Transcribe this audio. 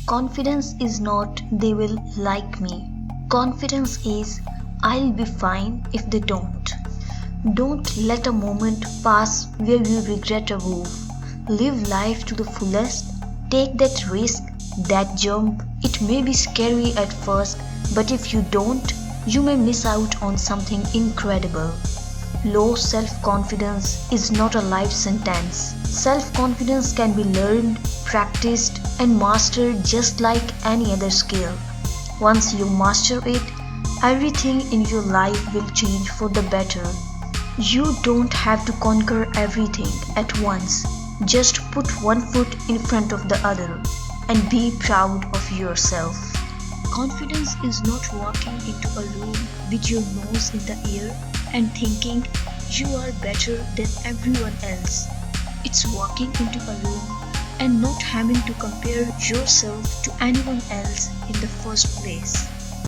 Confidence is not they will like me. Confidence is I'll be fine if they don't. Don't let a moment pass where you regret a move. Live life to the fullest. Take that risk, that jump. It may be scary at first, but if you don't, you may miss out on something incredible. Low self confidence is not a life sentence. Self confidence can be learned, practiced, and mastered just like any other skill. Once you master it, everything in your life will change for the better. You don't have to conquer everything at once. Just put one foot in front of the other and be proud of yourself. Confidence is not walking into a room with your nose in the air and thinking you are better than everyone else. It's walking into a room and not having to compare yourself to anyone else in the first place.